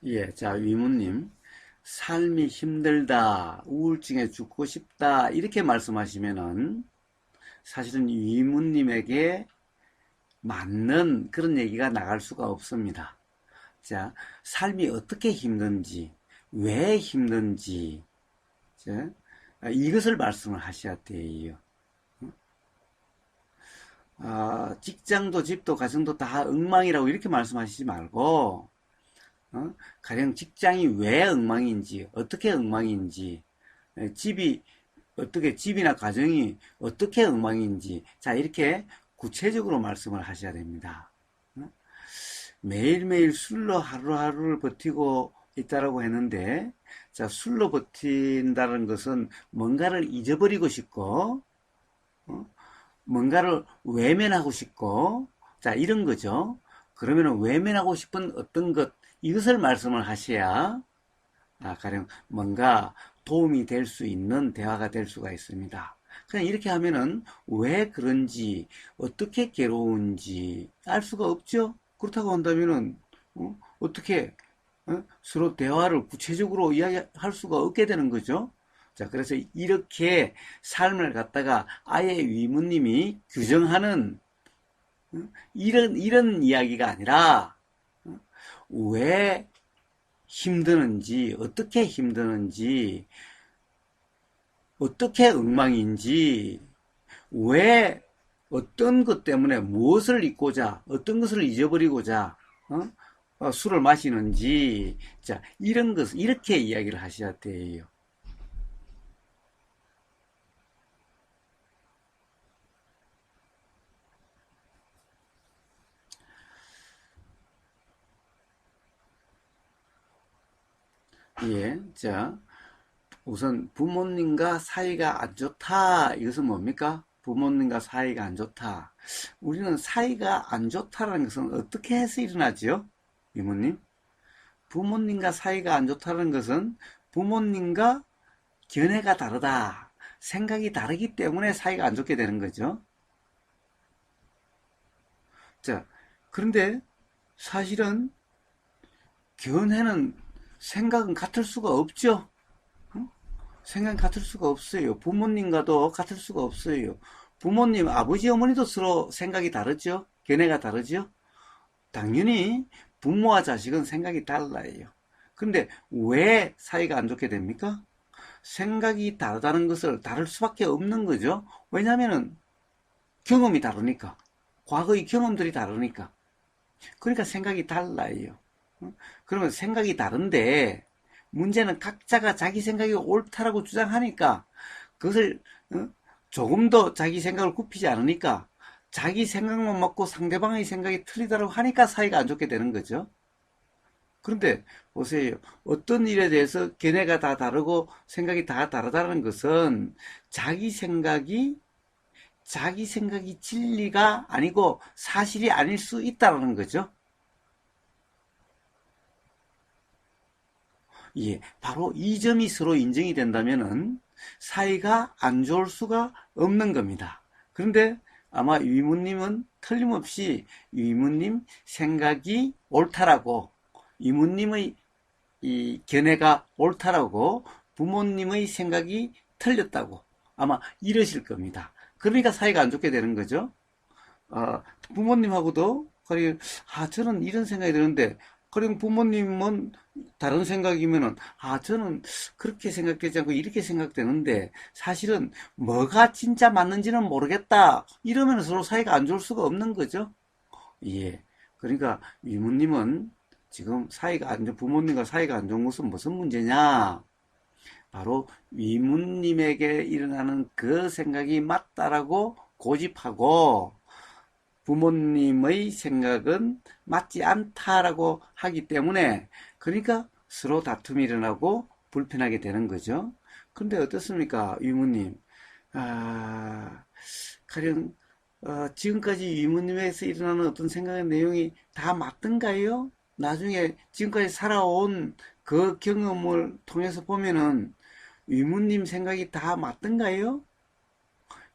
예, 자, 위무님. 삶이 힘들다, 우울증에 죽고 싶다, 이렇게 말씀하시면은 사실은 위무님에게 맞는 그런 얘기가 나갈 수가 없습니다. 자, 삶이 어떻게 힘든지, 왜 힘든지, 자, 이것을 말씀을 하셔야 돼요. 직장도 집도 가정도 다 엉망이라고 이렇게 말씀하시지 말고, 가령 직장이 왜 엉망인지, 어떻게 엉망인지, 집이 어떻게, 집이나 가정이 어떻게 엉망인지, 자, 이렇게 구체적으로 말씀을 하셔야 됩니다. 매일매일 술로 하루하루를 버티고 있다라고 했는데, 자, 술로 버틴다는 것은 뭔가를 잊어버리고 싶고, 어? 뭔가를 외면하고 싶고, 자, 이런 거죠. 그러면 외면하고 싶은 어떤 것, 이것을 말씀을 하셔야, 가령 뭔가 도움이 될 수 있는 대화가 될 수가 있습니다. 그냥 이렇게 하면은 왜 그런지, 어떻게 괴로운지 알 수가 없죠? 그렇다고 한다면은, 떻게 서로 대화를 구체적으로 이야기할 수가 없게 되는 거죠. 자, 그래서 이렇게 삶을 갖다가 아예 위무님이 규정하는 이런 이야기가 아니라 왜 힘드는지, 어떻게 힘드는지, 어떻게 엉망인지, 왜 어떤 것 때문에 무엇을 잊고자, 어떤 것을 잊어버리고자, 술을 마시는지, 자, 이런 것, 이렇게 이야기를 하셔야 돼요. 예, 자, 우선 부모님과 사이가 안 좋다. 이것은 뭡니까? 부모님과 사이가 안 좋다. 우리는 사이가 안 좋다라는 것은 어떻게 해서 일어나지요? 이모님? 부모님과 사이가 안 좋다는 것은 부모님과 견해가 다르다. 생각이 다르기 때문에 사이가 안 좋게 되는 거죠. 자, 그런데 사실은 견해는 생각은 같을 수가 없죠. 생각 같을 수가 없어요. 부모님과도 같을 수가 없어요. 부모님, 아버지, 어머니도 서로 생각이 다르죠. 견해가 다르죠. 당연히 부모와 자식은 생각이 달라요. 근데 왜 사이가 안 좋게 됩니까? 생각이 다르다는 것을 다를 수밖에 없는 거죠. 왜냐하면 경험이 다르니까. 과거의 경험들이 다르니까. 그러니까 생각이 달라요. 그러면 생각이 다른데 문제는 각자가 자기 생각이 옳다라고 주장하니까 그것을 조금 더 자기 생각을 굽히지 않으니까 자기 생각만 먹고 상대방의 생각이 틀리다고 하니까 사이가 안 좋게 되는 거죠. 그런데 보세요. 어떤 일에 대해서 견해가 다 다르고 생각이 다 다르다는 것은 자기 생각이 자기 생각이 진리가 아니고 사실이 아닐 수 있다는 거죠. 예, 바로 이 점이 서로 인정이 된다면은 사이가 안 좋을 수가 없는 겁니다. 그런데 아마 위무님은 틀림없이 위무님 생각이 옳다라고, 위무님의 이 견해가 옳다라고, 부모님의 생각이 틀렸다고 아마 이러실 겁니다. 그러니까 사이가 안 좋게 되는 거죠. 아, 부모님하고도 그래, 저는 이런 생각이 드는데 그럼 부모님은 다른 생각이면은 저는 그렇게 생각되지 않고 이렇게 생각되는데 사실은 뭐가 진짜 맞는지는 모르겠다 이러면 서로 사이가 안 좋을 수가 없는 거죠. 예. 그러니까 이모님은 지금 사이가 안 좋, 부모님과 사이가 안 좋은 것은 무슨 문제냐? 바로 위문님에게 일어나는 그 생각이 맞다라고 고집하고 부모님의 생각은 맞지 않다라고 하기 때문에 그러니까 서로 다툼이 일어나고 불편하게 되는 거죠. 그런데 어떻습니까, 위무님? 아, 가령 지금까지 위무님에서 일어나는 어떤 생각의 내용이 다 맞던가요? 나중에 지금까지 살아온 그 경험을 통해서 보면은 위무님 생각이 다 맞던가요?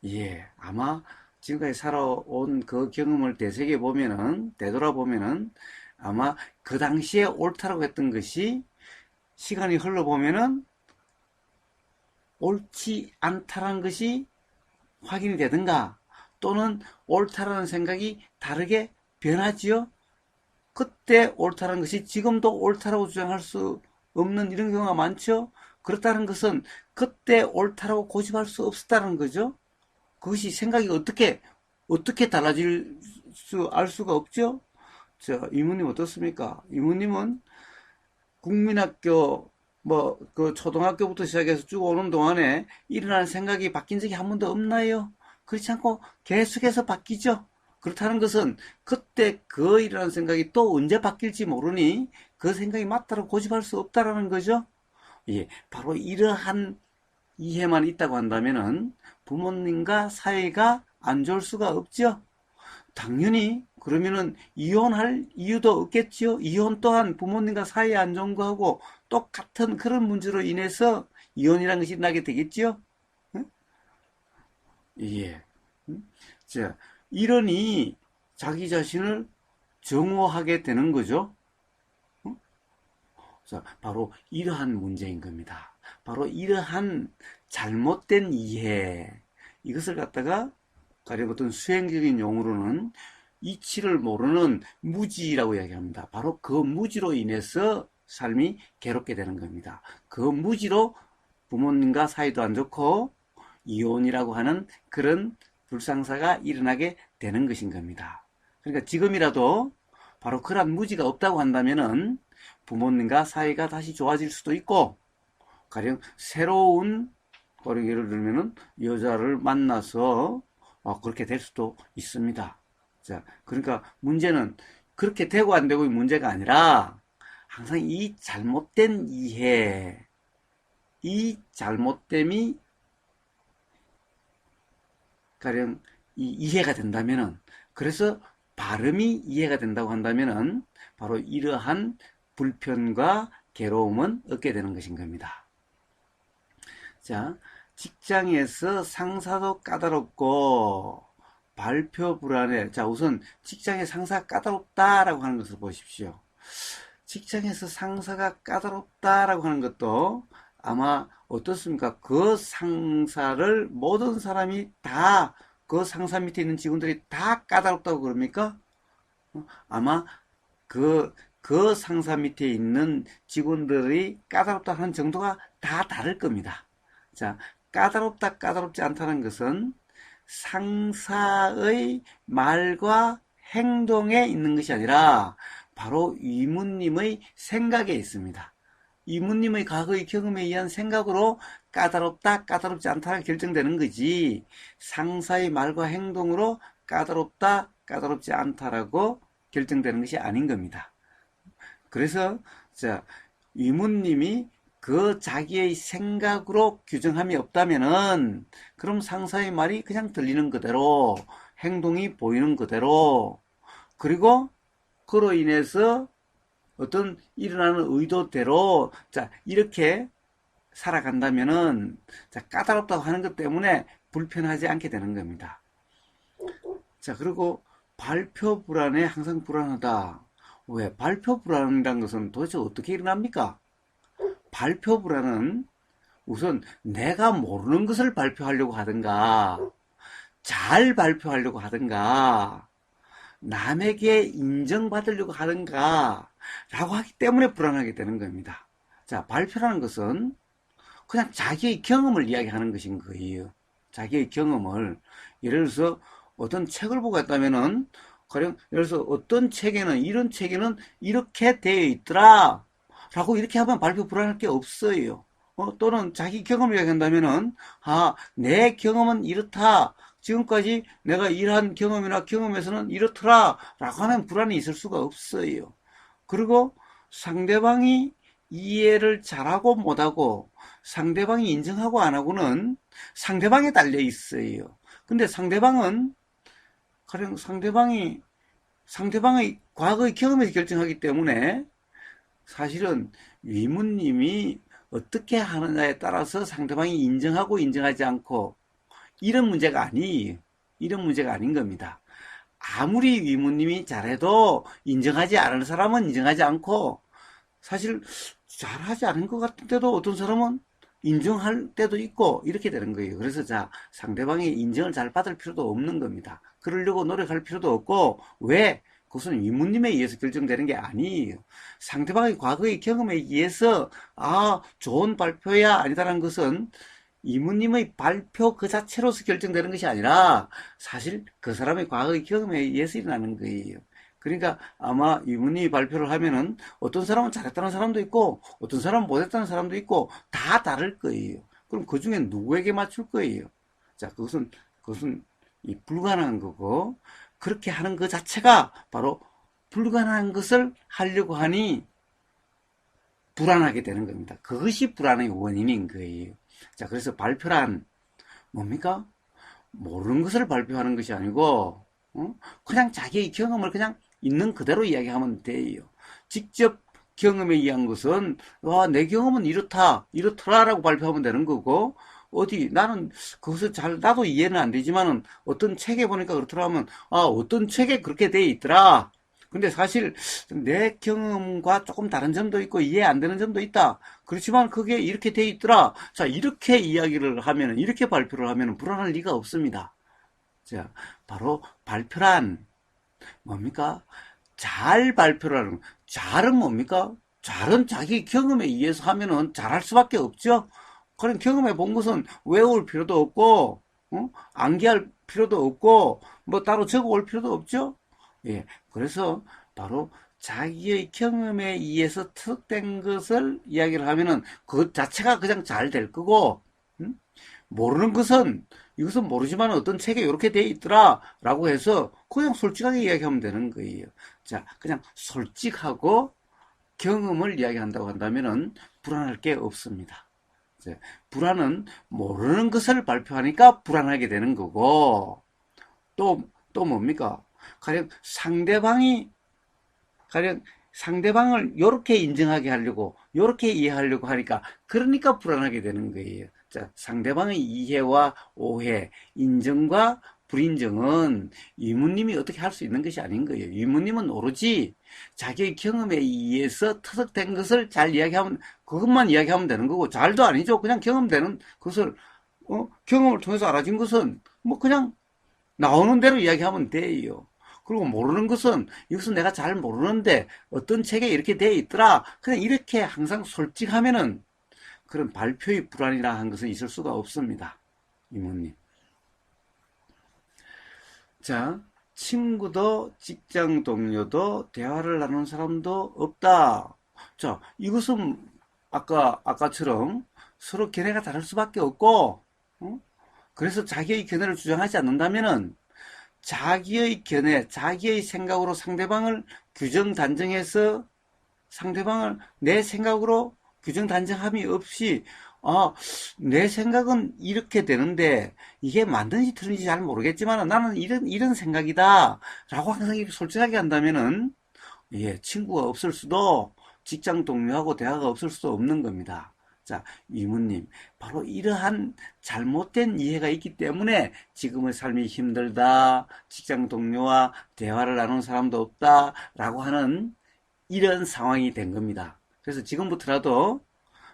예, 아마 지금까지 살아온 그 경험을 되새겨 보면은, 되돌아보면은, 아마 그 당시에 옳다라고 했던 것이 시간이 흘러보면은 옳지 않다라는 것이 확인이 되든가 또는 옳다라는 생각이 다르게 변하지요. 그때 옳다는 것이 지금도 옳다라고 주장할 수 없는 이런 경우가 많죠. 그렇다는 것은 그때 옳다라고 고집할 수 없었다는 거죠. 그것이 생각이 어떻게 달라질 알 수가 없죠. 이모님 어떻습니까? 이모님은 국민학교 그 초등학교부터 시작해서 쭉 오는 동안에 일어나는 생각이 바뀐 적이 한 번도 없나요? 그렇지 않고 계속해서 바뀌죠. 그렇다는 것은 그때 그 일어나는 생각이 또 언제 바뀔지 모르니 그 생각이 맞다고 고집할 수 없다라는 거죠. 예, 바로 이러한 이해만 있다고 한다면은 부모님과 사이가 안 좋을 수가 없죠. 당연히 그러면은 이혼할 이유도 없겠지요. 이혼 또한 부모님과 사이 안 좋은 거하고 똑같은 그런 문제로 인해서 이혼이라는 것이 나게 되겠지요. 응? 예. 응? 자, 이러니 자기 자신을 정오하게 되는 거죠. 응? 자, 바로 이러한 문제인 겁니다. 바로 이러한 잘못된 이해, 이것을 갖다가 가령 어떤 수행적인 용어로는 이치를 모르는 무지라고 이야기합니다. 바로 그 무지로 인해서 삶이 괴롭게 되는 겁니다. 그 무지로 부모님과 사이도 안 좋고 이혼이라고 하는 그런 불상사가 일어나게 되는 것인 겁니다. 그러니까 지금이라도 바로 그런 무지가 없다고 한다면은 부모님과 사이가 다시 좋아질 수도 있고, 가령 새로운, 가령 예를 들면은 여자를 만나서 그렇게 될 수도 있습니다. 자, 그러니까 문제는 그렇게 되고 안 되고의 문제가 아니라 항상 이 잘못된 이해, 이 잘못됨이 가령 이해가 된다면은, 그래서 발음이 이해가 된다고 한다면은 바로 이러한 불편과 괴로움은 얻게 되는 것인 겁니다. 자, 직장에서 상사도 까다롭고 발표 불안해. 자, 우선 직장의 상사가 까다롭다라고 하는 것을 보십시오. 직장에서 상사가 까다롭다라고 하는 것도 아마 어떻습니까? 그 상사를 모든 사람이 다 그 상사 밑에 있는 직원들이 다 까다롭다고 그럽니까? 아마 그 상사 밑에 있는 직원들이 까다롭다 하는 정도가 다 다를 겁니다. 자, 까다롭다, 까다롭지 않다는 것은 상사의 말과 행동에 있는 것이 아니라 바로 이모님의 생각에 있습니다. 이모님의 과거의 경험에 의한 생각으로 까다롭다, 까다롭지 않다가 결정되는 거지, 상사의 말과 행동으로 까다롭다, 까다롭지 않다라고 결정되는 것이 아닌 겁니다. 그래서 이모님이 그 자기의 생각으로 규정함이 없다면은 그럼 상사의 말이 그냥 들리는 그대로, 행동이 보이는 그대로, 그리고 그로 인해서 어떤 일어나는 의도대로 이렇게 살아간다면은 까다롭다고 하는 것 때문에 불편하지 않게 되는 겁니다. 자, 그리고 발표 불안에 항상 불안하다. 왜? 발표 불안이라는 것은 도대체 어떻게 일어납니까? 발표 불안은 우선 내가 모르는 것을 발표하려고 하든가, 잘 발표하려고 하든가, 남에게 인정받으려고 하든가 라고 하기 때문에 불안하게 되는 겁니다. 자, 발표라는 것은 그냥 자기의 경험을 이야기하는 것인 거예요. 자기의 경험을. 예를 들어서 어떤 책을 보고 했다면은, 가령 예를 들어서 어떤 책에는, 이런 책에는 이렇게 되어 있더라 라고 이렇게 하면 발표 불안할 게 없어요. 또는 자기 경험을 이야기한다면은, 내 경험은 이렇다, 지금까지 내가 일한 경험이나 경험에서는 이렇더라 라고 하면 불안이 있을 수가 없어요. 그리고 상대방이 이해를 잘하고 못하고, 상대방이 인정하고 안 하고는 상대방에 달려 있어요. 근데 상대방은 가령 상대방의 과거의 경험에서 결정하기 때문에 사실은 위문님이 어떻게 하느냐에 따라서 상대방이 인정하고 인정하지 않고 이런 문제가 아니에요. 이런 문제가 아닌 겁니다. 아무리 위무님이 잘해도 인정하지 않을 사람은 인정하지 않고, 사실 잘하지 않은 것 같은데도 어떤 사람은 인정할 때도 있고 이렇게 되는 거예요. 그래서 자, 상대방의 인정을 잘 받을 필요도 없는 겁니다. 그러려고 노력할 필요도 없고, 왜? 그것은 위무님에 의해서 결정되는 게 아니에요. 상대방의 과거의 경험에 의해서 좋은 발표야 아니다라는 것은 이무님의 발표 그 자체로서 결정되는 것이 아니라 사실 그 사람의 과거의 경험에 의해서 일어나는 거예요. 그러니까 아마 이분이 발표를 하면은 어떤 사람은 잘했다는 사람도 있고 어떤 사람은 못했다는 사람도 있고 다 다를 거예요. 그럼 그 중에 누구에게 맞출 거예요? 자, 그것은 이 불가능한 거고, 그렇게 하는 그 자체가 바로 불가능한 것을 하려고 하니 불안하게 되는 겁니다. 그것이 불안의 원인인 거예요. 자, 그래서 발표란 뭡니까? 모르는 것을 발표하는 것이 아니고, 그냥 자기의 경험을 그냥 있는 그대로 이야기하면 돼요. 직접 경험에 의한 것은, 내 경험은 이렇더라라고 발표하면 되는 거고, 나는 그것을 나도 이해는 안 되지만은, 어떤 책에 보니까 그렇더라 하면, 어떤 책에 그렇게 돼 있더라. 근데 사실 내 경험과 조금 다른 점도 있고 이해 안 되는 점도 있다. 그렇지만 그게 이렇게 돼 있더라. 자, 이렇게 이야기를 하면, 이렇게 발표를 하면 불안할 리가 없습니다. 자, 바로 발표란 뭡니까? 잘 발표를 하는, 잘은 뭡니까? 잘은 자기 경험에 의해서 하면은 잘할 수밖에 없죠. 그런 경험해 본 것은 외울 필요도 없고, 암기할 필요도 없고, 뭐 따로 적어 올 필요도 없죠. 예, 그래서 바로 자기의 경험에 의해서 특된 것을 이야기를 하면은 그것 자체가 그냥 잘 될 거고, 모르는 것은 이것은 모르지만 어떤 책에 이렇게 돼 있더라 라고 해서 그냥 솔직하게 이야기하면 되는 거예요. 자, 그냥 솔직하고 경험을 이야기한다고 한다면은 불안할 게 없습니다. 불안은 모르는 것을 발표하니까 불안하게 되는 거고, 또 뭡니까? 가령 상대방을 이렇게 인정하게 하려고, 이렇게 이해하려고 하니까, 그러니까 불안하게 되는 거예요. 자, 상대방의 이해와 오해, 인정과 불인정은 이무님이 어떻게 할 수 있는 것이 아닌 거예요. 이무님은 오로지 자기의 경험에 의해서 터득된 것을 잘 이야기하면, 그것만 이야기하면 되는 거고, 잘도 아니죠. 그냥 경험되는 것을, 경험을 통해서 알아진 것은, 뭐 그냥 나오는 대로 이야기하면 돼요. 그리고 모르는 것은 이것은 내가 잘 모르는데 어떤 책에 이렇게 돼 있더라. 그냥 이렇게 항상 솔직하면은 그런 발표의 불안이라 한 것은 있을 수가 없습니다. 이모님. 자, 친구도 직장 동료도 대화를 나누는 사람도 없다. 자, 이것은 아까처럼 서로 견해가 다를 수밖에 없고, 그래서 자기의 견해를 주장하지 않는다면은 자기의 견해, 자기의 생각으로 상대방을 규정 단정해서 상대방을 내 생각으로 규정 단정함이 없이 내 생각은 이렇게 되는데 이게 맞는지 틀린지 잘 모르겠지만 나는 이런 생각이다 라고 항상 솔직하게 한다면은 친구가 없을 수도 직장 동료하고 대화가 없을 수도 없는 겁니다. 자, 이모님, 바로 이러한 잘못된 이해가 있기 때문에 지금의 삶이 힘들다, 직장 동료와 대화를 나누는 사람도 없다, 라고 하는 이런 상황이 된 겁니다. 그래서 지금부터라도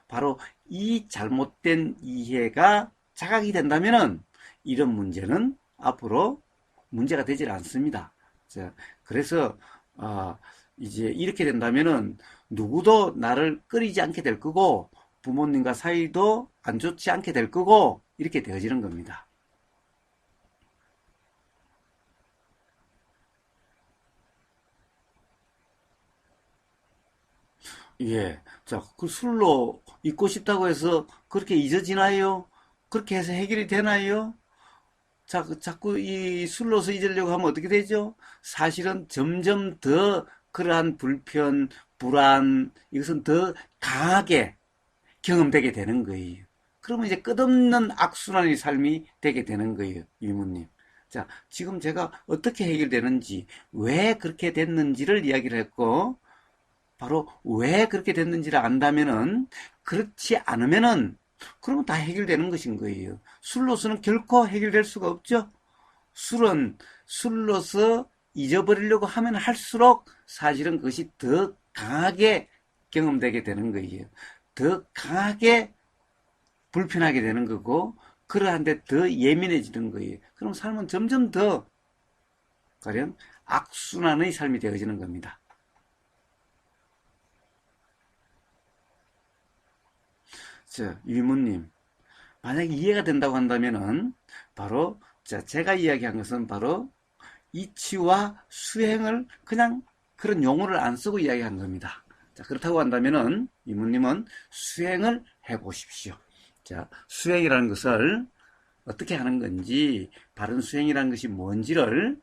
바로 이 잘못된 이해가 자각이 된다면은 이런 문제는 앞으로 문제가 되질 않습니다. 자, 그래서, 이제 이렇게 된다면은 누구도 나를 꺼리지 않게 될 거고, 부모님과 사이도 안 좋지 않게 될 거고 이렇게 되어지는 겁니다. 예. 자, 그 술로 잊고 싶다고 해서 그렇게 잊어지나요? 그렇게 해서 해결이 되나요? 자꾸 이 술로서 잊으려고 하면 어떻게 되죠? 사실은 점점 더 그러한 불편, 불안, 이것은 더 강하게 경험되게 되는 거예요. 그러면 이제 끝없는 악순환의 삶이 되게 되는 거예요, 이모님. 자, 지금 제가 어떻게 해결되는지, 왜 그렇게 됐는지를 이야기를 했고, 바로 왜 그렇게 됐는지를 안다면은, 그렇지 않으면은, 그러면 다 해결되는 것인 거예요. 술로서는 결코 해결될 수가 없죠. 술은 술로서 잊어버리려고 하면 할수록 사실은 그것이 더 강하게 경험되게 되는 거예요. 더 강하게 불편하게 되는 거고, 그러한데 더 예민해지는 거예요. 그럼 삶은 점점 더 가령 악순환의 삶이 되어지는 겁니다. 유무님, 만약에 이해가 된다고 한다면은 바로 제가 이야기한 것은 바로 이치와 수행을 그냥 그런 용어를 안 쓰고 이야기한 겁니다. 그렇다고 한다면은 이모님은 수행을 해보십시오. 수행이라는 것을 어떻게 하는 건지, 바른 수행이라는 것이 뭔지를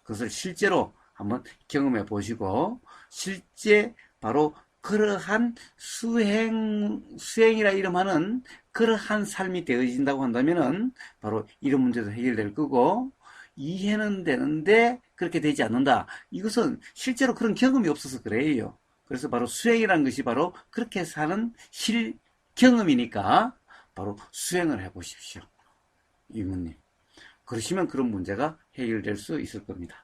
그것을 실제로 한번 경험해 보시고, 실제 바로 그러한 수행이라 이름하는 그러한 삶이 되어진다고 한다면은 바로 이런 문제도 해결될 거고, 이해는 되는데 그렇게 되지 않는다. 이것은 실제로 그런 경험이 없어서 그래요. 그래서 바로 수행이라는 것이 바로 그렇게 사는 경험이니까 바로 수행을 해보십시오. 이모님. 그러시면 그런 문제가 해결될 수 있을 겁니다.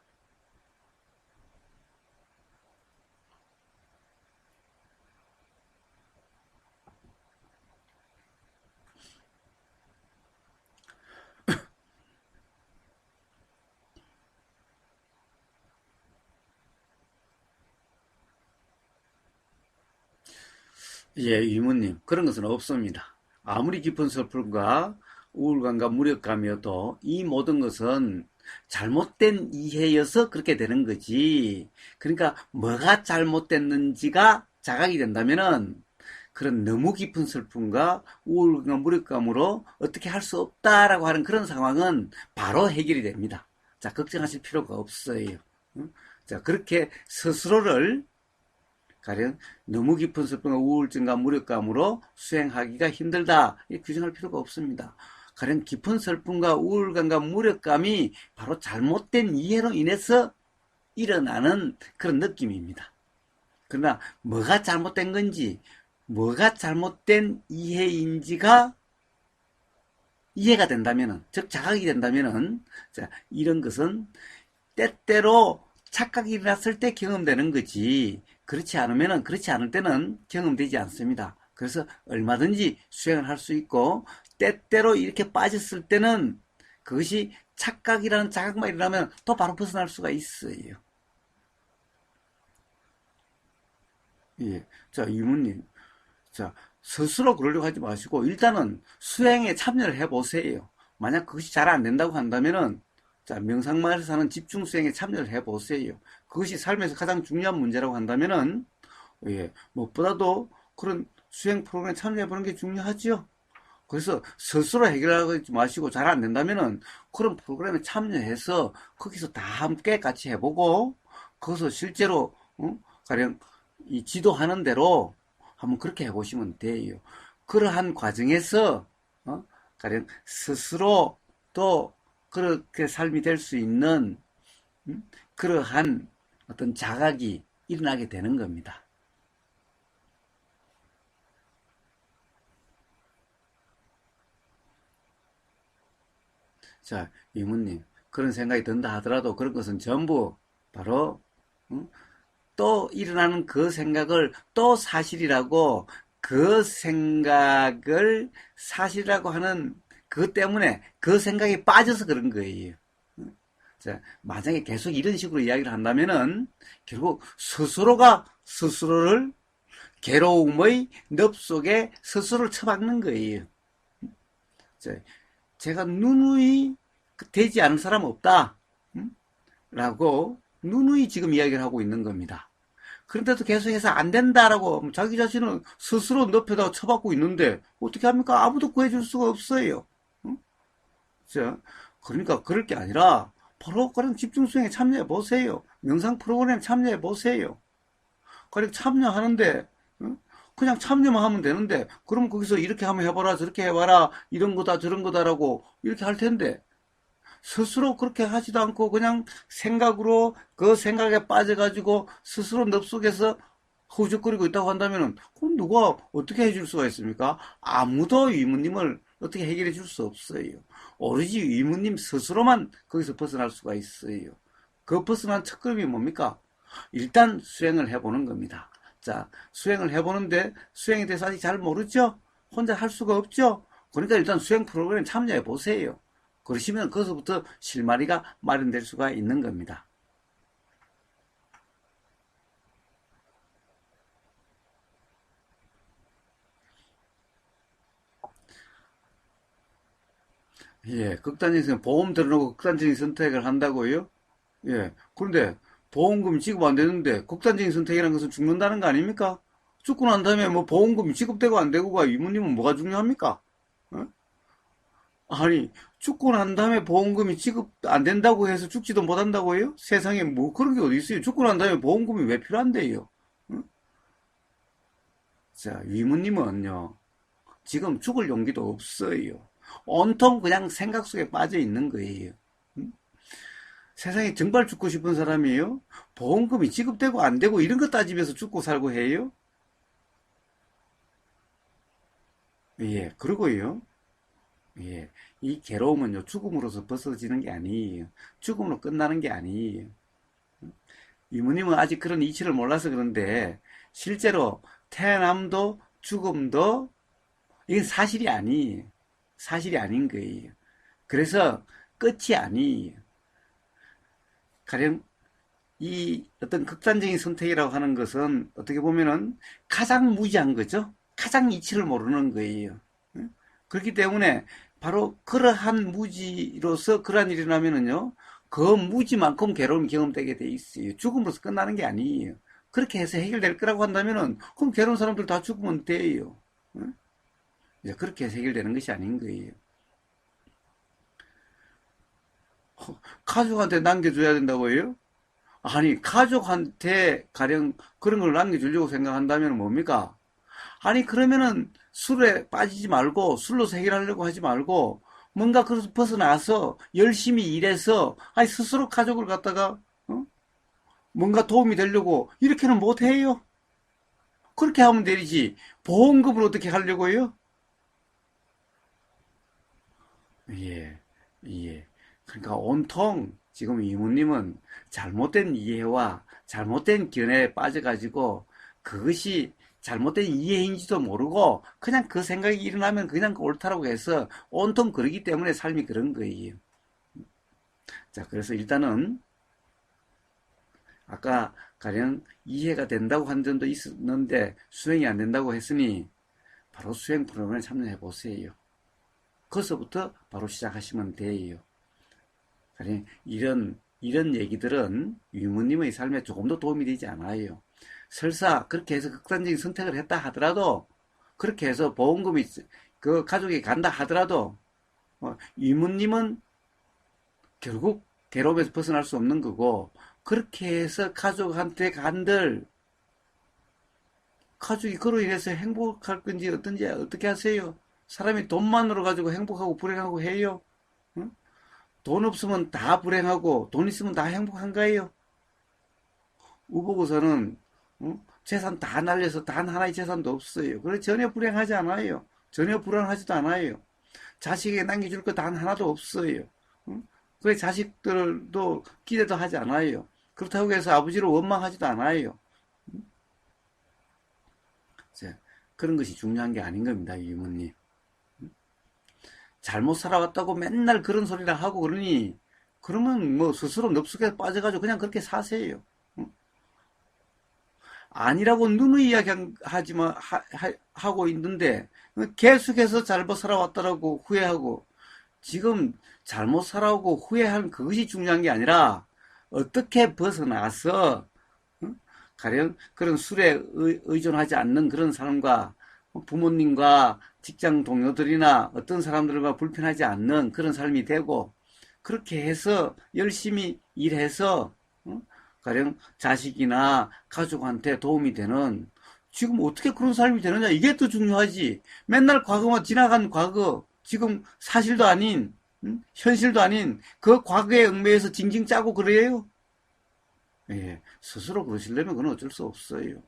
예, 이모님. 그런 것은 없습니다. 아무리 깊은 슬픔과 우울감과 무력감이어도 이 모든 것은 잘못된 이해여서 그렇게 되는 거지. 그러니까 뭐가 잘못됐는지가 자각이 된다면은 그런 너무 깊은 슬픔과 우울감, 무력감으로 어떻게 할 수 없다라고 하는 그런 상황은 바로 해결이 됩니다. 걱정하실 필요가 없어요. 그렇게 스스로를 가령 너무 깊은 슬픔과 우울증과 무력감으로 수행하기가 힘들다, 이렇게 규정할 필요가 없습니다. 가령 깊은 슬픔과 우울감과 무력감이 바로 잘못된 이해로 인해서 일어나는 그런 느낌입니다. 그러나 뭐가 잘못된 건지, 뭐가 잘못된 이해인지가 이해가 된다면은, 즉 자각이 된다면은, 이런 것은 때때로 착각이 일어났을 때 경험되는 거지, 그렇지 않을 때는 경험되지 않습니다. 그래서 얼마든지 수행을 할 수 있고, 때때로 이렇게 빠졌을 때는 그것이 착각이라는 자각만 일어나면 또 바로 벗어날 수가 있어요. 예. 유무님. 스스로 그러려고 하지 마시고, 일단은 수행에 참여를 해보세요. 만약 그것이 잘 안 된다고 한다면은, 명상마을에서 하는 집중 수행에 참여를 해보세요. 그것이 삶에서 가장 중요한 문제라고 한다면은, 예, 무엇보다도 그런 수행 프로그램에 참여해보는 게 중요하죠. 그래서 스스로 해결하지 마시고 잘 안 된다면은 그런 프로그램에 참여해서 거기서 다 함께 같이 해보고, 거기서 실제로, 가령 이 지도하는 대로 한번 그렇게 해보시면 돼요. 그러한 과정에서, 가령 스스로 또 그렇게 삶이 될 수 있는, 그러한 어떤 자각이 일어나게 되는 겁니다. 이모님, 그런 생각이 든다 하더라도 그런 것은 전부 바로, 또 일어나는 그 생각을 또 사실이라고, 그 생각을 사실이라고 하는 그것 때문에 그 생각에 빠져서 그런 거예요. 만약에 계속 이런 식으로 이야기를 한다면은 결국 스스로가 스스로를 괴로움의 늪 속에 스스로를 처박는 거예요. 제가 누누이 되지 않은 사람 없다, 라고 누누이 지금 이야기를 하고 있는 겁니다. 그런데도 계속해서 안 된다라고 자기 자신을 스스로 늪에다가 쳐박고 있는데 어떻게 합니까? 아무도 구해줄 수가 없어요. 그러니까 그럴 게 아니라 바로 그런 집중수행에 참여해 보세요. 명상 프로그램에 참여해 보세요. 그러니까 참여하는데 그냥 참여만 하면 되는데, 그럼 거기서 이렇게 한번 해봐라, 저렇게 해봐라, 이런 거다 저런 거다라고 이렇게 할 텐데, 스스로 그렇게 하지도 않고 그냥 생각으로 그 생각에 빠져가지고 스스로 늪속에서 허우적거리고 있다고 한다면 그럼 누가 어떻게 해줄 수가 있습니까? 아무도 이모님을 어떻게 해결해 줄 수 없어요. 오로지 이모님 스스로만 거기서 벗어날 수가 있어요. 그 벗어난 첫걸음이 뭡니까? 일단 수행을 해보는 겁니다. 자, 수행을 해보는데 수행에 대해서 아직 잘 모르죠? 혼자 할 수가 없죠? 그러니까 일단 수행 프로그램 참여해 보세요. 그러시면 거기서부터 실마리가 마련될 수가 있는 겁니다. 예, 극단적인 보험 들어놓고 극단적인 선택을 한다고요? 예, 그런데 보험금이 지급 안 되는데 극단적인 선택이라는 것은 죽는다는 거 아닙니까? 죽고 난 다음에 뭐 보험금이 지급되고 안 되고가 이모님은 뭐가 중요합니까? 어? 아니, 죽고 난 다음에 보험금이 지급 안 된다고 해서 죽지도 못한다고요? 세상에 뭐 그런 게 어디 있어요? 죽고 난 다음에 보험금이 왜 필요한데요? 어? 자, 위무님은요, 지금 죽을 용기도 없어요. 온통 그냥 생각 속에 빠져 있는 거예요. 응? 세상에 정말 죽고 싶은 사람이에요? 보험금이 지급되고 안 되고 이런 거 따지면서 죽고 살고 해요? 예, 그러고요. 예, 이 괴로움은요, 죽음으로서 벗어지는 게 아니에요. 죽음으로 끝나는 게 아니에요. 이모님은 아직 그런 이치를 몰라서 그런데, 실제로 태어남도 죽음도 이건 사실이 아니에요. 사실이 아닌 거예요. 그래서 끝이 아니에요. 가령 이 어떤 극단적인 선택이라고 하는 것은 어떻게 보면은 가장 무지한 거죠. 가장 이치를 모르는 거예요. 그렇기 때문에 바로 그러한 무지로서 그러한 일이 나면은요, 그 무지만큼 괴로움이 경험되게 돼 있어요. 죽음으로서 끝나는 게 아니에요. 그렇게 해서 해결될 거라고 한다면은 그럼 괴로운 사람들 다 죽으면 돼요. 이제 그렇게 해서 해결되는 것이 아닌 거예요. 가족한테 남겨줘야 된다고요? 아니, 가족한테 가령 그런 걸 남겨주려고 생각한다면 뭡니까? 아니, 그러면은 술에 빠지지 말고 술로 해결하려고 하지 말고 뭔가 그래서 벗어나서 열심히 일해서 아니 스스로 가족을 갖다가 뭔가 도움이 되려고 이렇게는 못 해요. 그렇게 하면 되지. 보험금을 어떻게 하려고요? 예, 예. 그러니까 온통 지금 이모님은 잘못된 이해와 잘못된 견해에 빠져가지고 그것이 잘못된 이해인지도 모르고 그냥 그 생각이 일어나면 그냥 옳다라고 해서 온통 그러기 때문에 삶이 그런 거예요. 자, 그래서 일단은 아까 가령 이해가 된다고 한 점도 있었는데 수행이 안 된다고 했으니 바로 수행 프로그램에 참여해 보세요. 거기서부터 바로 시작하시면 돼요. 이런 얘기들은 유무님의 삶에 조금도 도움이 되지 않아요. 설사 그렇게 해서 극단적인 선택을 했다 하더라도, 그렇게 해서 보험금이 그 가족이 간다 하더라도, 유무님은 결국 괴로움에서 벗어날 수 없는 거고, 그렇게 해서 가족한테 간들, 가족이 그로 인해서 행복할 건지 어떤지 어떻게 하세요? 사람이 돈만으로 가지고 행복하고 불행하고 해요? 응? 돈 없으면 다 불행하고 돈 있으면 다 행복한가요? 우보고서는 재산 다 날려서 단 하나의 재산도 없어요. 그래서 전혀 불행하지 않아요. 전혀 불안하지도 않아요. 자식에게 남겨줄 거 단 하나도 없어요. 그래 자식들도 기대도 하지 않아요. 그렇다고 해서 아버지를 원망하지도 않아요. 그런 것이 중요한 게 아닌 겁니다, 이모님. 잘못 살아왔다고 맨날 그런 소리를 하고 그러니, 그러면 뭐 스스로 늪속에 빠져가지고 그냥 그렇게 사세요. 아니라고 누누이 이야기하지만 하고 있는데 계속해서 잘못 살아왔다라고 후회하고, 지금 잘못 살아오고 후회하는 그것이 중요한 게 아니라 어떻게 벗어나서 가령 그런 술에 의존하지 않는 그런 사람과 부모님과 직장 동료들이나 어떤 사람들과 불편하지 않는 그런 삶이 되고, 그렇게 해서 열심히 일해서 가령 자식이나 가족한테 도움이 되는, 지금 어떻게 그런 삶이 되느냐, 이게 더 중요하지. 맨날 과거만 지나간 과거, 지금 사실도 아닌 현실도 아닌 그 과거에 얽매여서 징징 짜고 그래요. 예, 스스로 그러시려면 그건 어쩔 수 없어요.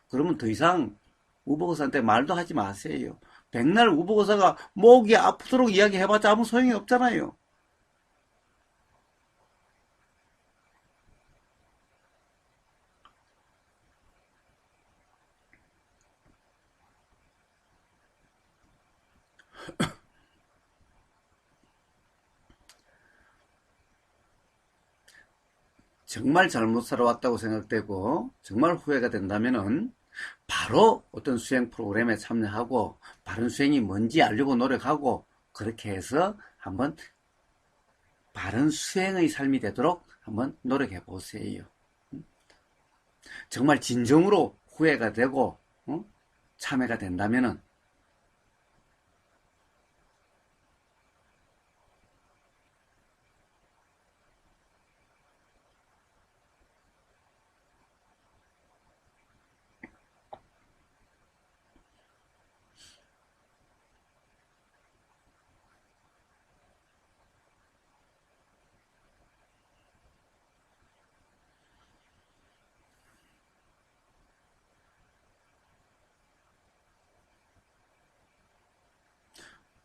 그러면 더 이상 우보고사한테 말도 하지 마세요. 백날 우보고사가 목이 아프도록 이야기해봤자 아무 소용이 없잖아요. 정말 잘못 살아왔다고 생각되고 정말 후회가 된다면은 바로 어떤 수행 프로그램에 참여하고 바른 수행이 뭔지 알려고 노력하고 그렇게 해서 한번 바른 수행의 삶이 되도록 한번 노력해 보세요. 정말 진정으로 후회가 되고 참회가 된다면은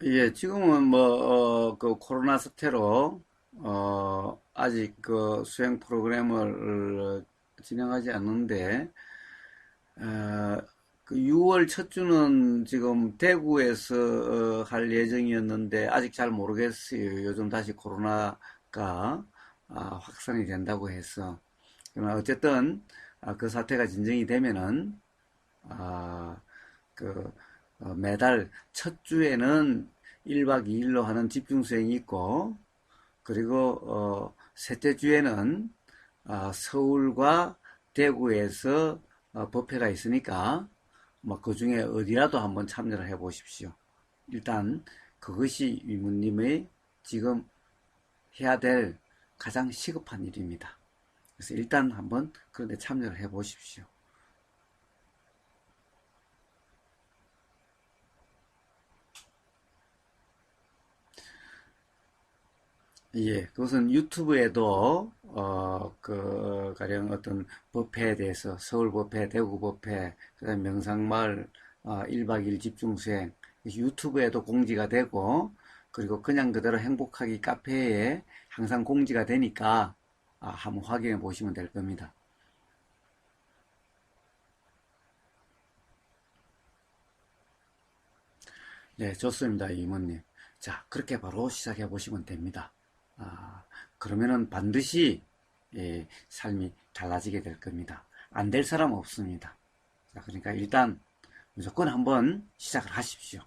예, 지금은 그 코로나 사태로, 아직 그 수행 프로그램을 진행하지 않는데, 어, 그 6월 첫 주는 지금 대구에서 할 예정이었는데, 아직 잘 모르겠어요. 요즘 다시 코로나가 확산이 된다고 해서. 그러나 어쨌든, 그 사태가 진정이 되면은, 아, 그 매달 첫 주에는 1박 2일로 하는 집중 수행이 있고 그리고 셋째 주에는 서울과 대구에서 법회가 있으니까 뭐 그 중에 어디라도 한번 참여를 해 보십시오. 일단 그것이 위무님의 지금 해야 될 가장 시급한 일입니다. 그래서 일단 한번 그런데 참여를 해 보십시오. 예, 그것은 유튜브에도, 가령 어떤 법회에 대해서, 서울 법회, 대구 법회, 그다음 명상마을, 1박 2일 집중수행, 유튜브에도 공지가 되고, 그리고 그냥 그대로 행복하기 카페에 항상 공지가 되니까, 한번 확인해 보시면 될 겁니다. 네, 좋습니다, 이모님. 자, 그렇게 바로 시작해 보시면 됩니다. 아, 그러면은 반드시 삶이 달라지게 될 겁니다. 안 될 사람 없습니다. 자, 그러니까 일단 무조건 한번 시작을 하십시오.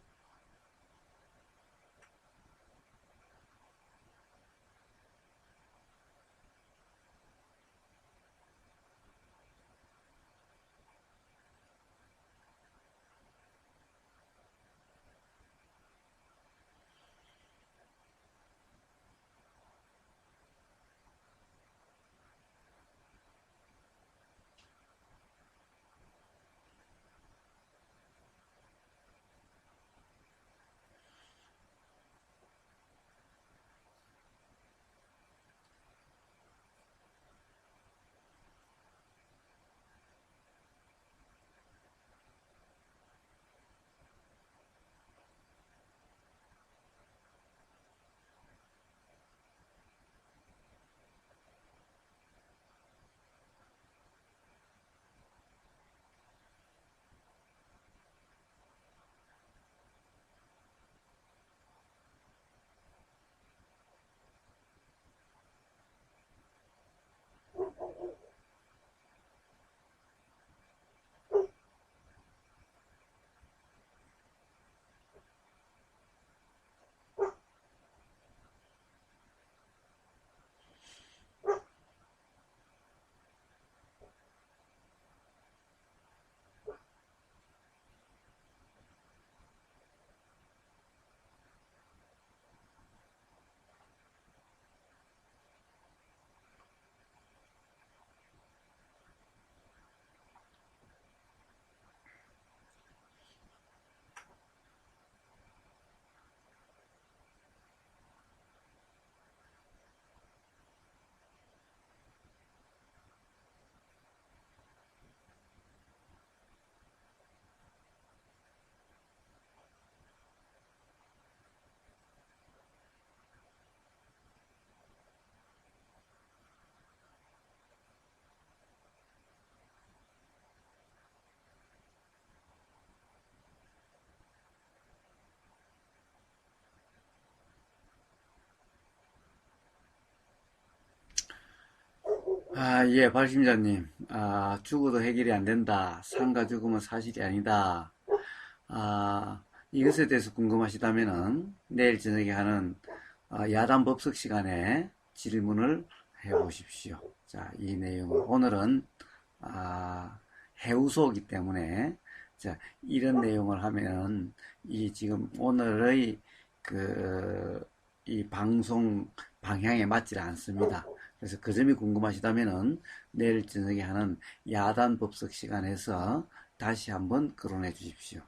예, 발심자님. 죽어도 해결이 안 된다. 산과 죽음은 사실이 아니다. 이것에 대해서 궁금하시다면은 내일 저녁에 하는 야단 법석 시간에 질문을 해 보십시오. 자, 이 내용 오늘은 해우소이기 때문에 자, 이런 내용을 하면 이 지금 오늘의 그 이 방송 방향에 맞지 않습니다. 그래서 그 점이 궁금하시다면은 내일 저녁에 하는 야단 법석 시간에서 다시 한번 거론해 주십시오.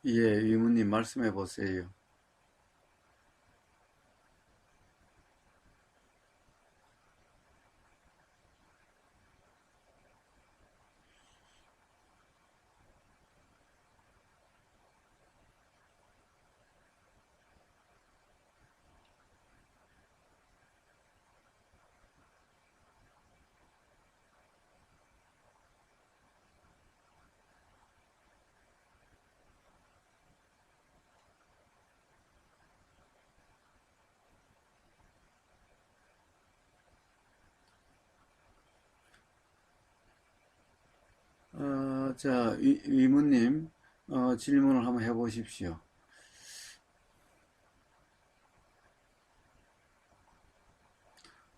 예, 위문님 말씀해 보세요. 자, 위문님 질문을 한번 해보십시오.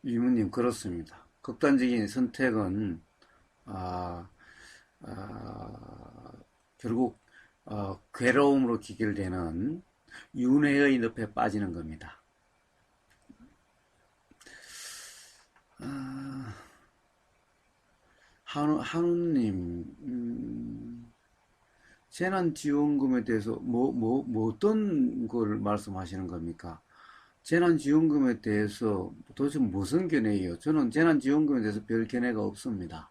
위문님 그렇습니다. 극단적인 선택은 아, 아, 결국 괴로움으로 기결되는 윤회의 늪에 빠지는 겁니다. 아, 한우님, 재난지원금에 대해서 뭐 어떤 걸 말씀하시는 겁니까? 재난지원금에 대해서 도대체 무슨 견해예요? 저는 재난지원금에 대해서 별 견해가 없습니다.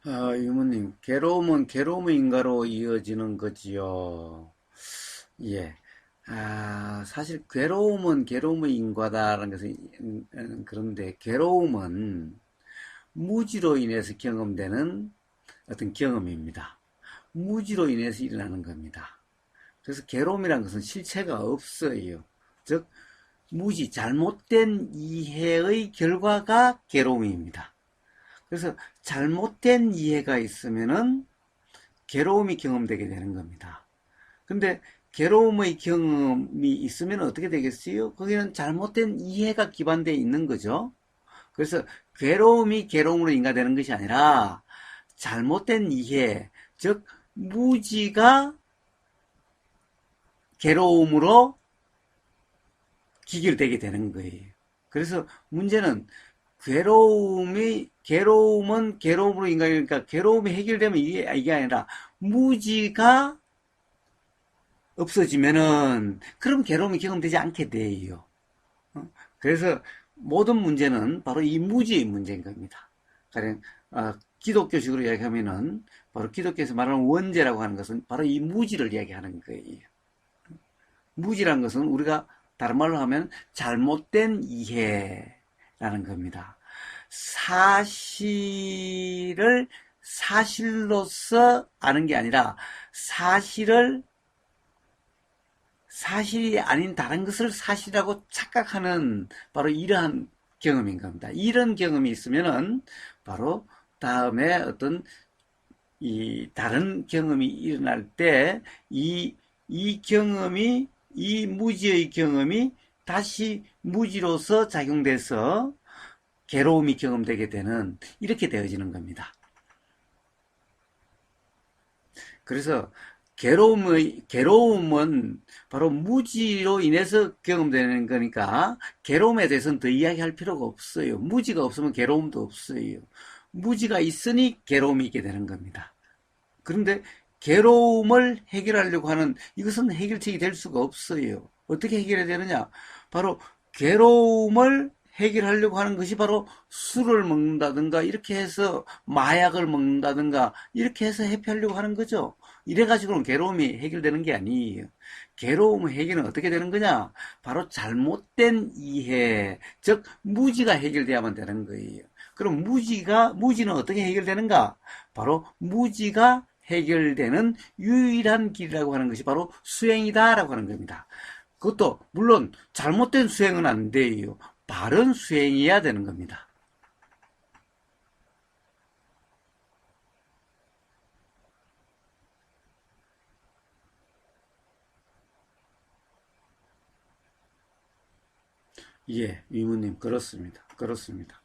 유모님, 괴로움은 괴로움의 인과로 이어지는 거지요. 예. 사실 괴로움은 괴로움의 인과다라는 것은, 그런데 괴로움은 무지로 인해서 경험되는 어떤 경험입니다. 무지로 인해서 일어나는 겁니다. 그래서 괴로움이라는 것은 실체가 없어요. 즉, 무지, 잘못된 이해의 결과가 괴로움입니다. 그래서 잘못된 이해가 있으면은 괴로움이 경험되게 되는 겁니다. 근데 괴로움의 경험이 있으면 어떻게 되겠어요? 거기는 잘못된 이해가 기반되어 있는 거죠. 그래서 괴로움이 괴로움으로 인가되는 것이 아니라 잘못된 이해, 즉 무지가 괴로움으로 기결되게 되는 거예요. 그래서 문제는 괴로움은 괴로움으로 인간이니까 괴로움이 해결되면 이게 아니라 무지가 없어지면은 그럼 괴로움이 경험되지 않게 돼요. 그래서 모든 문제는 바로 이 무지의 문제인 겁니다. 가령 기독교식으로 이야기하면은 바로 기독교에서 말하는 원죄라고 하는 것은 바로 이 무지를 이야기하는 거예요. 무지란 것은 우리가 다른 말로 하면 잘못된 이해라는 겁니다. 사실을 사실로서 아는 게 아니라 사실이 아닌 다른 것을 사실이라고 착각하는 바로 이러한 경험인 겁니다. 이런 경험이 있으면은 바로 다음에 어떤 이 다른 경험이 일어날 때 이 경험이 이 무지의 경험이 다시 무지로서 작용돼서 괴로움이 경험되게 되는 이렇게 되어지는 겁니다. 그래서 괴로움은 바로 무지로 인해서 경험되는 거니까 괴로움에 대해서는 더 이야기할 필요가 없어요. 무지가 없으면 괴로움도 없어요. 무지가 있으니 괴로움이 있게 되는 겁니다. 그런데 괴로움을 해결하려고 하는 이것은 해결책이 될 수가 없어요. 어떻게 해결해야 되느냐? 바로 괴로움을 해결하려고 하는 것이 바로 술을 먹는다든가 이렇게 해서 마약을 먹는다든가 이렇게 해서 회피하려고 하는 거죠. 이래가지고는 괴로움이 해결되는 게 아니에요. 괴로움 해결은 어떻게 되는 거냐? 바로 잘못된 이해, 즉 무지가 해결돼야만 되는 거예요. 그럼 무지는 어떻게 해결되는가? 바로 무지가 해결되는 유일한 길이라고 하는 것이 바로 수행이다라고 하는 겁니다. 그것도 물론 잘못된 수행은 안 돼요. 바른 수행이어야 되는 겁니다. 예, 위무님 그렇습니다. 그렇습니다.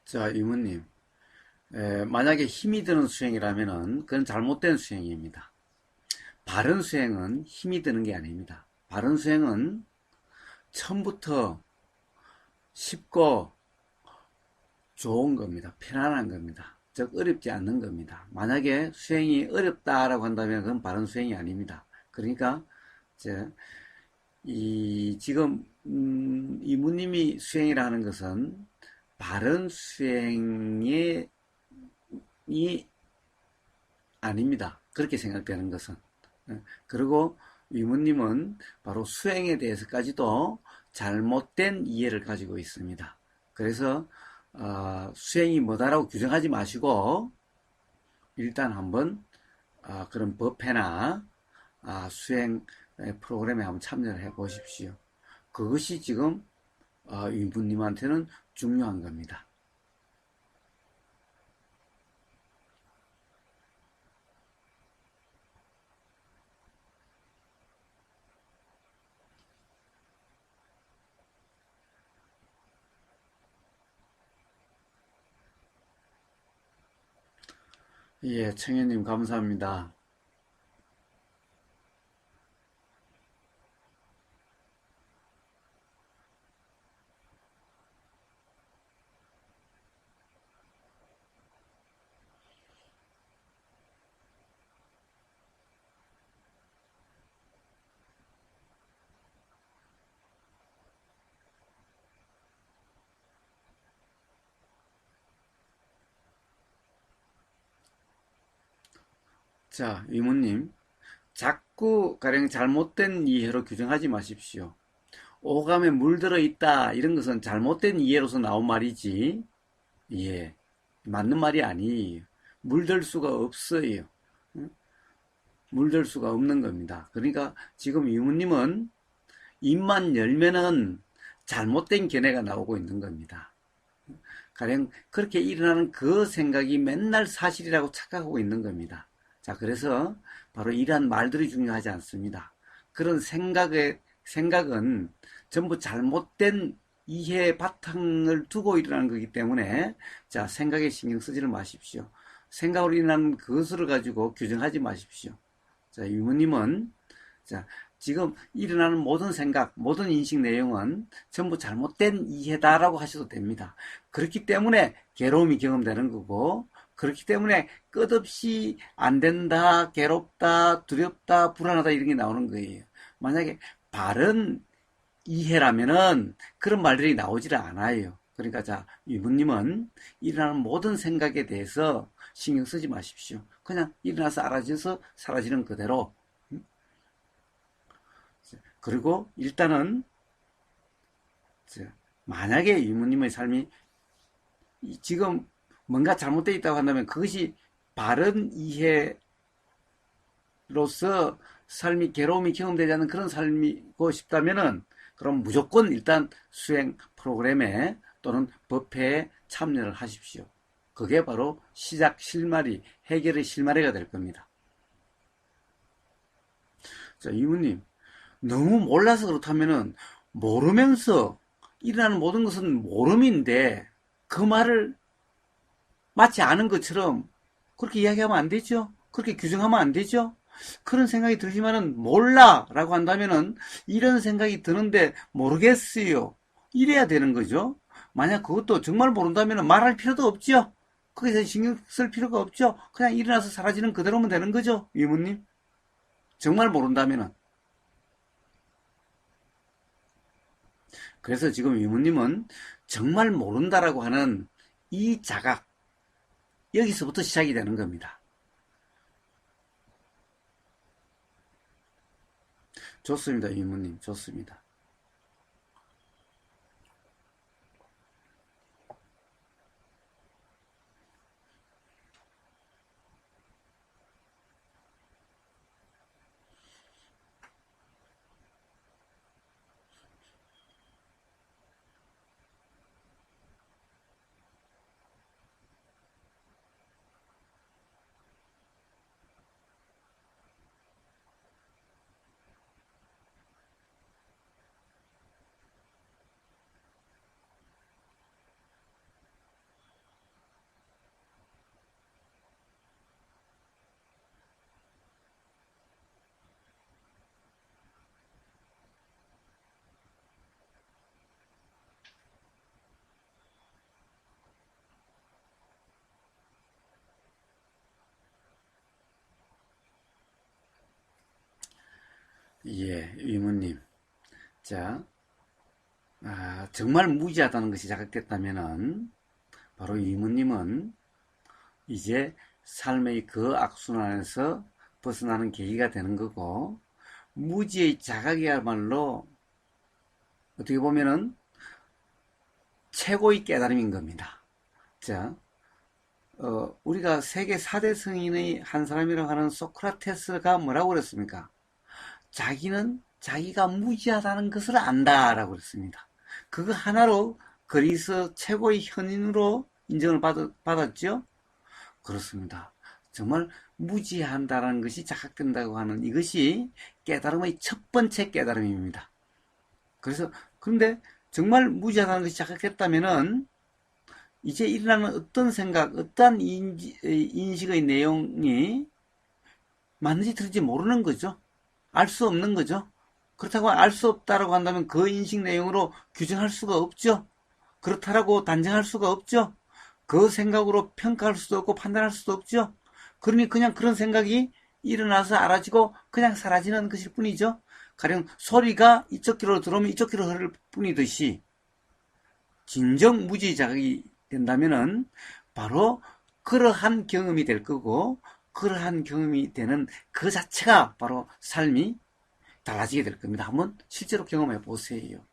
자, 이모님. 만약에 힘이 드는 수행이라면은 그건 잘못된 수행입니다. 바른 수행은 힘이 드는 게 아닙니다. 바른 수행은 처음부터 쉽고 좋은 겁니다. 편안한 겁니다. 즉 어렵지 않는 겁니다. 만약에 수행이 어렵다라고 한다면 그건 바른 수행이 아닙니다. 그러니까 지금 이모님이 수행이라 하는 것은 바른 수행이 아닙니다. 그렇게 생각되는 것은. 그리고 위무님은 바로 수행에 대해서까지도 잘못된 이해를 가지고 있습니다. 그래서 수행이 뭐다라고 규정하지 마시고 일단 한번 그런 법회나 수행 프로그램에 한번 참여를 해 보십시오. 그것이 지금 위무님한테는 중요한 겁니다. 예, 청현님 감사합니다. 자, 위무님. 자꾸 가령 잘못된 이해로 규정하지 마십시오. 오감에 물들어 있다 이런 것은 잘못된 이해로서 나온 말이지 예 맞는 말이 아니에요. 물들 수가 없어요. 물들 수가 없는 겁니다. 그러니까 지금 이모님은 입만 열면은 잘못된 견해가 나오고 있는 겁니다. 가령 그렇게 일어나는 그 생각이 맨날 사실이라고 착각하고 있는 겁니다. 자, 그래서 바로 이러한 말들이 중요하지 않습니다. 그런 생각은 전부 잘못된 이해의 바탕을 두고 일어나는 거기 때문에 자, 생각에 신경 쓰지를 마십시오. 생각으로 일어나는 그것을 가지고 규정하지 마십시오. 자, 유무님은 자, 지금 일어나는 모든 생각, 모든 인식 내용은 전부 잘못된 이해다라고 하셔도 됩니다. 그렇기 때문에 괴로움이 경험되는 거고, 그렇기 때문에 끝없이 안 된다, 괴롭다, 두렵다, 불안하다 이런 게 나오는 거예요. 만약에 바른 이해라면은 그런 말들이 나오지를 않아요. 그러니까 자, 유부님은 일어나는 모든 생각에 대해서 신경 쓰지 마십시오. 그냥 일어나서 알아져서 사라지는 그대로. 그리고 일단은 만약에 유부님의 삶이 지금 뭔가 잘못되어 있다고 한다면 그것이 바른 이해로서 삶이 괴로움이 경험되지 않는 그런 삶이고 싶다면은 그럼 무조건 일단 수행 프로그램에 또는 법회에 참여를 하십시오. 그게 바로 시작 실마리, 해결의 실마리가 될 겁니다. 자, 이모님, 너무 몰라서 그렇다면은 모르면서 일어나는 모든 것은 모름인데 그 말을 마치 아는 것처럼 그렇게 이야기하면 안 되죠. 그렇게 규정하면 안 되죠. 그런 생각이 들지만은 몰라라고 한다면은 이런 생각이 드는데 모르겠어요. 이래야 되는 거죠. 만약 그것도 정말 모른다면 말할 필요도 없죠. 거기서 신경 쓸 필요가 없죠. 그냥 일어나서 사라지는 그대로면 되는 거죠. 이모님. 정말 모른다면은. 그래서 지금 이모님은 정말 모른다라고 하는 이 자각, 여기서부터 시작이 되는 겁니다. 좋습니다, 이모님. 좋습니다. 예, 위무님. 자, 정말 무지하다는 것이 자각됐다면은, 바로 위무님은 이제 삶의 그 악순환에서 벗어나는 계기가 되는 거고, 무지의 자각이야말로 어떻게 보면은 최고의 깨달음인 겁니다. 자, 우리가 세계 4대 성인의 한 사람이라고 하는 소크라테스가 뭐라고 그랬습니까? 자기는 자기가 무지하다는 것을 안다라고 그랬습니다. 그거 하나로 그리스 최고의 현인으로 인정을 받았죠? 그렇습니다. 정말 무지한다는 것이 자각된다고 하는 이것이 깨달음의 첫 번째 깨달음입니다. 그래서 그런데 정말 무지하다는 것이 자각됐다면은 이제 일어나는 어떤 생각, 어떠한 인식의 내용이 맞는지 틀린지 모르는 거죠. 알 수 없는 거죠. 그렇다고 알 수 없다라고 한다면 그 인식 내용으로 규정할 수가 없죠. 그렇다라고 단정할 수가 없죠. 그 생각으로 평가할 수도 없고 판단할 수도 없죠. 그러니 그냥 그런 생각이 일어나서 알아지고 그냥 사라지는 것일 뿐이죠. 가령 소리가 이쪽 귀로 들어오면 이쪽 귀로 흐를 뿐이듯이 진정 무지 자각이 된다면은 바로 그러한 경험이 될 거고, 그러한 경험이 되는 그 자체가 바로 삶이 달라지게 될 겁니다. 한번 실제로 경험해 보세요.